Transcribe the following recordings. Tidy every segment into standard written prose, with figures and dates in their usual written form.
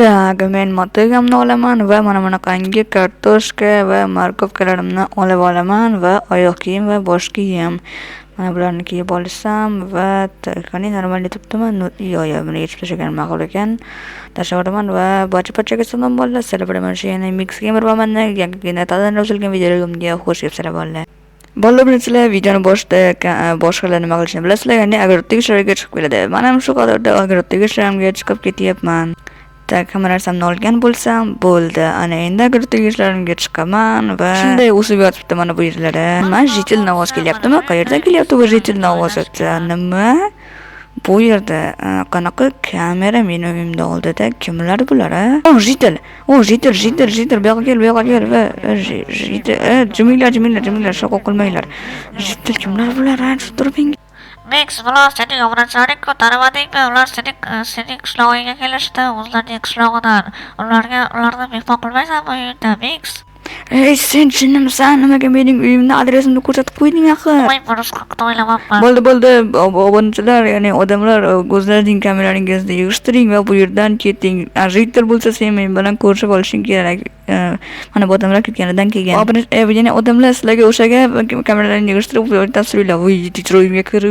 Tak, men motogamni olaman va mana bunaqangi kartoshka va morkovkalarimni olib olaman va oyoq kiyim va bosh kiyim. Mana bularni kiyib olsam va qani normalniy turibdiman. Yo'q, buni yechib tashlagan ma'qul ekan. Tashlab yuboraman va barcha salom bolalar. Sizlar bilan mana shu yana Mix Gamer va menda yangigina tadan uzilgan videolarga xush kelibsizlar bolalar. Bolalar bilasizlar, videoni boshqalar nima qilishini bilasizlar, ya'ni agrottegishlarga chiqib keladi. Men ham shu qatorda agrottegishlarga chiqib ketyapman. Hamma narsamni olgan bo'lsam bo'ldi. Ana endi agrottegishlarga chiqaman va shunday o'sib yotibdi mana bu yerlarda. Men jitil ovoz kelyaptimi? Qayerdan kelyapti bu jitil ovoz? Nima? Bu yerda qanaqa kamera meni uyimda oldida kimlar bular? Jitil. Jitil. Bu yoqqa kel va jitil. Jiminglar, shoq qilmanglar. Jitil kimlar bular? Turing. Mix, ular sening obracharing ko'tarmadingmi? Ular sening qishlog'ingga kelishdi, o'zlarining qishlog'idan. Ularni mehmon qilmaysanmi uyingda, Mix? Ey, sen jinnimisan? Nimaga mening uyimni adresimni ko'rsatib qo'yding axir? Voy, buni haqida o'ylamabman. Bo'ldi. Obunachilar, ya'ni odamlar o'zlarining kameralaringizda yig'ishtiring va bu yerdan keting. Jitil bo'lsa sen men bilan ko'rishib olishing kerak. Mana bu odamlar ketganidan keyin. Ya'ni odamlar sizlarga o'shaga kameralarni yig'ishtirib tasvirlab, voy, uyimga kir,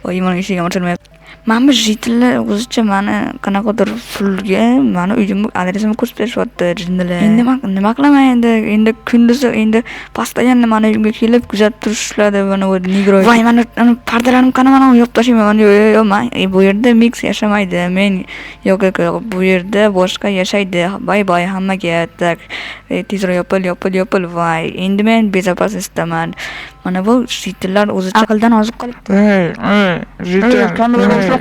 voy, mana eshik ochilmayapti. Mana jitillar o'zicha mani qanaqadir pulga mani uyimni adresimni ko'rsatib berishyapti jinnilar. Endi men nima qilaman endi kunduzi pastayan mani uyimga kelib kuzatib turishadi mana bu negro. Voy, mana pardalarim qani mana yopib tashlayman. Yo'q, men bu yerda Mix yashamaydi. Men yo'q, bu yerda boshqa yashaydi. Bay hammaga. Tak, tezroq yopil. Voy, endi men bezopaslikdaman. Mana bu jitillar o'zi aqldan ozib qolibdi. Jitil, kameraga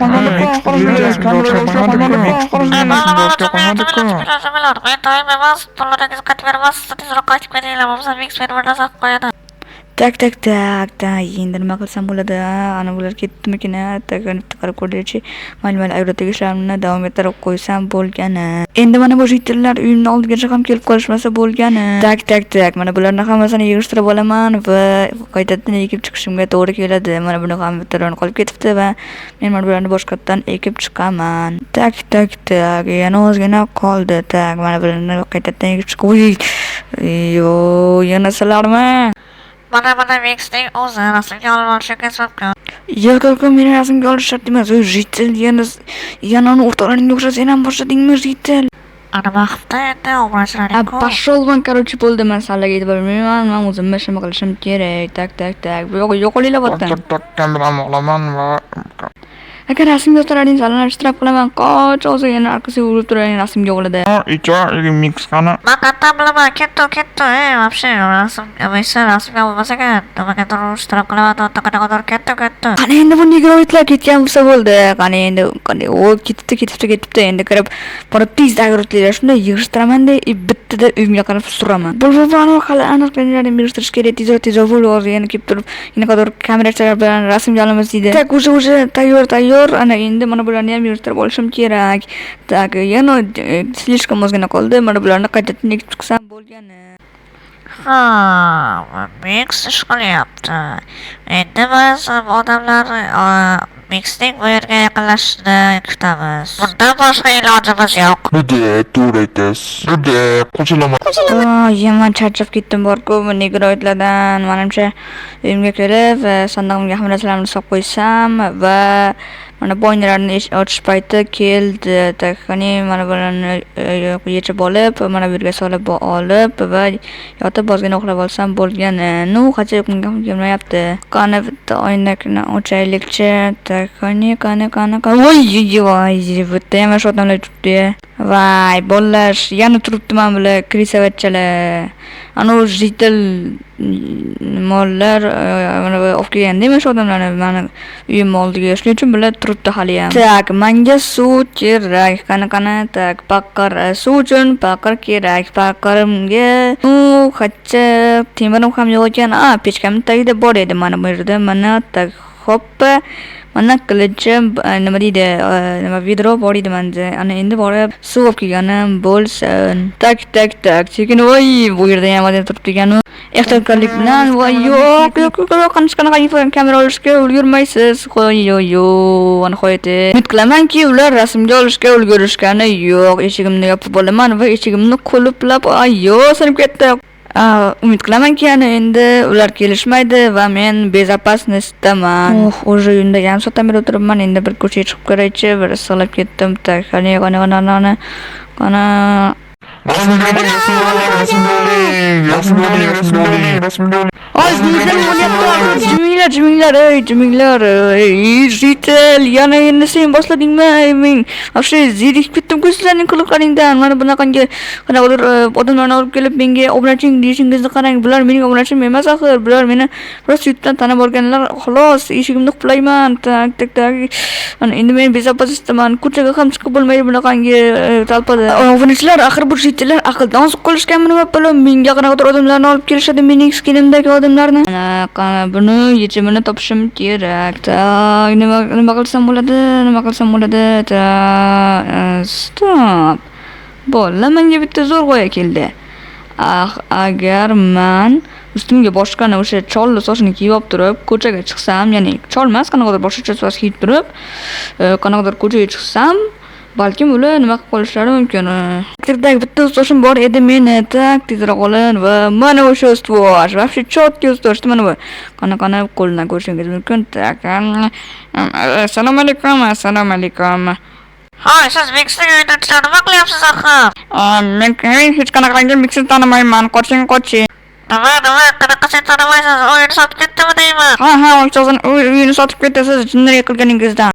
Tak, endi nima qilsam bo'ladi? Ana bular ketdimikin? Qarab ko'raychi. Mayli agrottegishlarni davom ettirib qo'ysam bo'lgani. Endi mana bu jitillar uyimni oldiga ham kelib qolishmasa bo'lgani. Tak, mana bularni hammasini yig'ishtirib olaman va qaytadan ekib chiqishimga to'g'ri keladi. Mana buni ham bittaroni qolib ketibdi va men mana bularni boshqatdan ekib chiqaman. Tak, yana ozgina qoldi. Tak, mana bularni qaytadan ekib chiqib. Yo, yana sizlarmi? Mana Mixning o'zi rasmga olib olishga sababkor. Yo'q, meni rasmga olish shart emas. Jitil yana uni o'rtalaringga o'xshab sen ham boshladingmi jitil? Ana vaqtda endi obracharing ko'p. Pashol man, короче, bo'ldi. Men sizlarga aytib bermayman. Men o'zim nima qilishim kerak. Tak. Bu yo'q qolinglar bo'tdan. kameramni olaman va Agar rasmga o'rtalaringiz almashtirib qilaman, qoch o'zi yana arkasiga urib turaring rasmga oladi. Mix qani? Men qayerdan bilaman? Ketdi. Вообще rasmga bo'lmasa kerak. Nimagadir urishtirib qilaman, qanaqadir ketdi. Qani endi bu negroidlar ketgan bo'lsa bo'ldi. Qani endi u ketibdi. Endi kirib borib tezda agrotlar shunday yig'ishtiraman-da, bittada uyimga qarab suraman. Bo'lmani hali aniqlanishlarni yig'ishtirish kerak. Tezroq bo'lib o'zi yana kelib turib, qanaqadir kameralar bilan rasmga olamiz deydi. Tak, o'sha tayyor. Ana endi mana bularni ham yig'ishtirib olishim kerak. Tak, yana slishkam ozgina qoldi. Mana bularni qaytadan ekib chiqsam bo'lgani. Mix ish qilyapti. Endi biz odamlar Mixning bu yerga yaqinlashishni kutamiz. Bundan boshqa ilojimiz yo'q. To'g'ri aytasiz. Qo'shilaman. Men charchab ketdim bor-ku negroidlardan. Menimcha uyimga kelib sandig'imga hamma narsalarni solib qo'ysam va mana bo'yinlarni ochish payti keldi. Qani mana bularni yechib olib, mana bu yerga solib olib va yotib ozgina uxlab olsam bo'lgani. Qancha kelmayapti. Qani bitta oynakni ochaylikchi. Qani. Voy, bitta ham shu odamlar turibdi. Voy, bolalar, yana turibdi mana bular krisavatchalar. Ana jitil mollar mana olib kelgandimi shu odamlarni mani uyim oldiga. Shuning uchun bular turibdi hali ham. Tak, menga suv kerak. Qani. Tak, paqir suv uchun paqir kerak. Paqirimga qancha temirim ham yo'q ekan. Pechkamning tagida bor edi mana bu yerda. Mana tak, hoppa. mana qilichi nima deydi nima vidro bor edi manda ana endi borib suv olib kelganim bo'lsin tak sekin voy bu yerda ham odam turibdi ekanu ehtiyotkorlik bilan voy yo'q qanaqa kamera olishga ulgurmaysiz yo'q nihoyatda umid qilamanki ular rasmga olishga ulgurishgani yo'q eshigimni yopib olaman va eshigimni qulflab sinib ketdi. Umid qilamanki endi ular kelishmaydi va men bezopasnostdaman. Уже uyimda yarim soatdan beri o'tiribman. Endi bir ko'chaga chiqib ko'raychi, bir issiqlab ketdim. Qani Jiminglar, Jitel, yana endi sen boshladingmi? Men вообще zerikib ketdim ko'zlarning qiliqlaringdan. Mana bunaqangi qanaqadir odamlarni olib kelib menga obunachilik deyishingizni qarang. Bular mening obunachim emas axir. Bular meni prosta YouTubedan tanib olganlar. Xolos, eshigimni quplayman. Tak. Endi men bezopasnostdaman. Ko'chaga ham chiqib bo'lmaydi bunaqangi talpada. Obunachilar axir bu Jitellar aqldan ozib qolishganmi nima bilan menga qanaqadir odamlarni olib kelishadi, mening skinimdagi odamlarni. Qani buni yechimini topishim kerak. Nima qilsam bo'ladi? Stop. Bola, menga bitta zo'r g'oya keldi. Agar men ustimga boshqani o'sha cholli sochini kiyib olib turib, ko'chaga chiqsam, ya'ni chol emas, qanaqadir boshqacha soch kiyib turib, qanaqadir ko'chaga chiqsam, balkim ular nima qilib qolishlari mumkin. Tirdagi bitta ustoshim bor edi, meni tezroq olin va mana o'sha ustosh. Вообще chotki ustosh mana bu. Qanaqa qo'ldan ko'rishingiz mumkin. Assalomu alaykum. Hoy, siz Mixning o'yinchilar nima qilyapsiz axir? Men hech qanaqangi Mixni tanimayman. Qoching. Nima, qanaqa sen tanimaysiz? O'yinni sotib ketdimi deyman? Ha, uyini sotib ketasiz jinnilik qilganingizdan.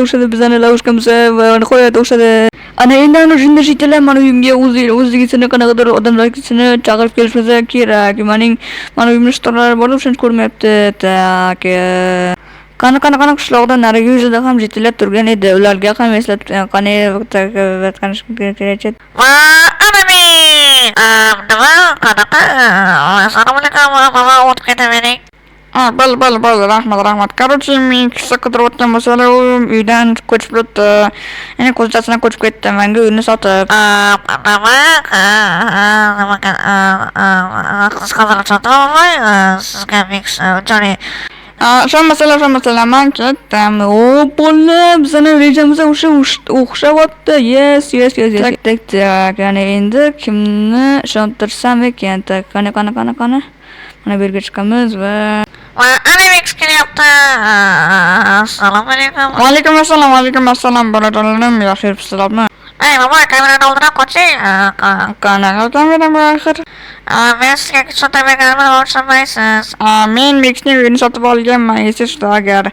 O'shada bizani lavuşkamiz va nihoyat o'shada. Ana endi jinni Jitellar mana uyimga o'zigisini qanaqadir odamlarni chaqirib kelishmasa kerak. Mana uyimni shtorlari bor, o'shani ko'rmayapti. Tak. Qani qishloqda narigi yuzida ham Jitellar turgan edi. Ularga ham eslatib kerak. Va anami. Nima? Qanaqa? Assalomu alaykum, baba, o'tib ketavering. Bal, rahmat. Короче, men kishisi qidirayotgan bo'lsalar, u uydan ko'chib o'tdi. Ya'ni ko'chasidan ko'chib ketdi, menga uyni sotib. Qiz qadar sotib sizga Mix unchalik Shu masala men ketdim. Bola, bizani rejamiz o'xshayapti. Yes. Tak. Ya'ni endi kimni ishontirsam ekan? Qani. Mana bu yerga chiqamiz va ana Mix kelyapti. Assalomu alaykum. Va alaykum assalom bolajonlarim, yaxshi yuribsizlarmi? Ey baba, kamerani oldidan qoching. Qanaqa kamera bu axir? Men sizga sotib berganimni o'rganmaysiz. Men Mixning uyini sotib olganman. Esingizda agar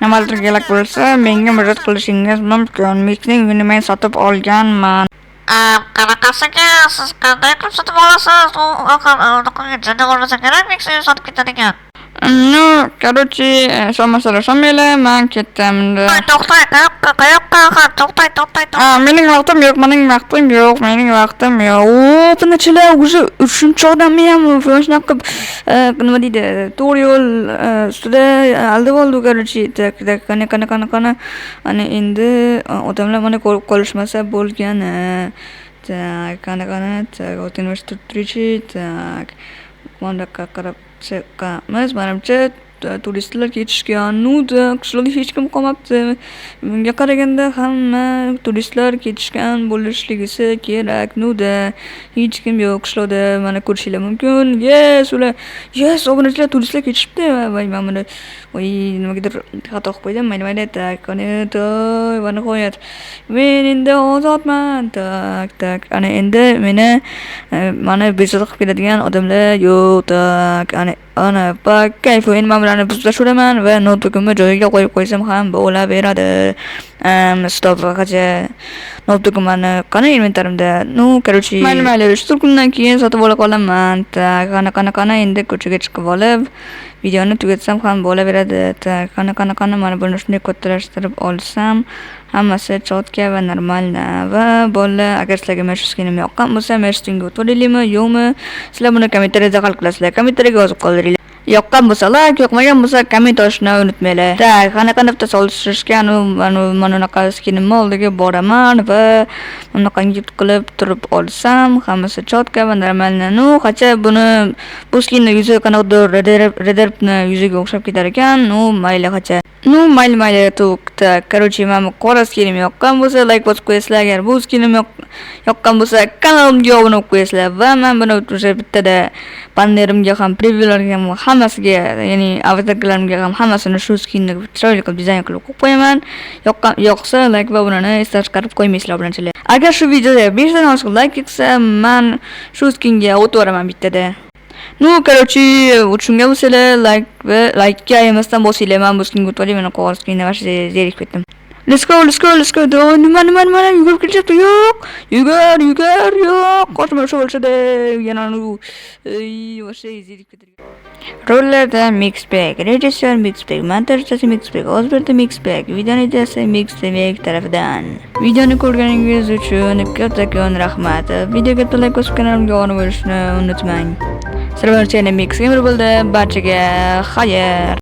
nimadir kerak bo'lsa, menga murojaat qilishingiz mumkin. Mixning uyini men sotib olganman. Qanaqasiga siz qanday qilib sotib olasiz? U jinni bo'lmasa kerak Mixni sotib ketadi ekan. Короче, shu masala shamela, men ketdim. To'xtang, qayoqqa? To'xtang. Mening vaqtim yo'q. Bunachilar уже 3-odamni ham shunaqa nima deydi, to'g'ri yo'l ustida aldab oldi, короче. Qani. Ana endi odamlar mana ko'rib qolishmasa bo'lgani. Tak, qani. O'tinib turuvchi. Tak. Mana qarab chiqqanmiz. Menimcha turistlar ketishgan. Qishloqda hech kim qolmabdi. Bunga qaraganda hamma turistlar ketishgan bo'lishligisi kerak. Hech kim yo'q qishloqda. Mana ko'rishingiz mumkin. Yes, obunachilar turistlar ketishibdi. Voy, men buni nimagadir xato qilib qo'ydim. Mayli. Tak, qani va nihoyat men endi ozodman. Tak. Ana endi meni mana bezovta qilib keladigan odamlar yo'q. Tak. Ana kayf o'yin mamlarini buzib tashlaman va notebookimni joyiga qo'yib qo'ysam ham bo'laveradi. Stop qancha notebookimni qani inventarimda. Короче, mayli, 3 kundan keyin sotib ola qolaman. Qani endi ko'chaga chiqib olib videoni tugatsam ham bo'laveradi. Qani mana buni shunday kattalashtirib olsam hammasi chotga va normal. Va bolalar, agar sizlarga mana shu skinim yoqqan bo'lsa, mana shu skinga o'tib olaylikmi, yo'qmi? Sizlar buni kommentariyada hal qilasizlar. Kommentariyga yozib qoldiringlar. yoqqan bo'lsa like, yoqmagan bo'lsa komment yozishni unutmanglar. Tak, qanaqa daftar solishtirishga mana unaqa skinim oldiga boraman va unaqangi qilib turib olsam, hammasi chotka va normalni. Nu, qacha bu skinni yuzi qanaqadir Redderpni yuziga o'xshab ketar ekan. Nu, mayli qacha. Nu, mayli tak. Короче, mana qora skinim yoqqan bo'lsa like bosib qo'yasizlar. Agar bu skinim yoqqan bo'lsa kanalimga obuna bo'lib qo'yasizlar va men buni o'sha bittada bannerimga ham, previewlarga ham hammasiga, ya'ni avatarlarimga ham hammasini shu skinni chiroyli qilib dizayn qilib qo'yib qo'yaman. Yoqsa like va obunani esdan chiqarib qo'ymaysizlar obunachilar. Agar shu videoga 5 dan oshiq like kelsa, men shu skinga o'tib boraman bittada. Nu, короче, shunga bo'lsalar like-ga emasdan bosinglar. Men bu skinga o'tib olay, mana qog'oz skinni vash zerikib ketdim. Let's go. Nima yugurib ketyapti? Yo'q. Yugur, yo'q. Qochma shu bo'lsa-da, yana vash zerikib ketdim. Rollarda Mixbag, rejissyor Mixbag, montajchisi Mixbag, Ozberda Mixbag, videoni ideyasi Mixbag tarafidan. Videoni ko'rganingiz uchun kattakon rahmat. Videoga like bosib kanalimga obuna bo'lishni unutmang. Sizlar bilan Mix Gamer bo'ldi. Barchaga xayr.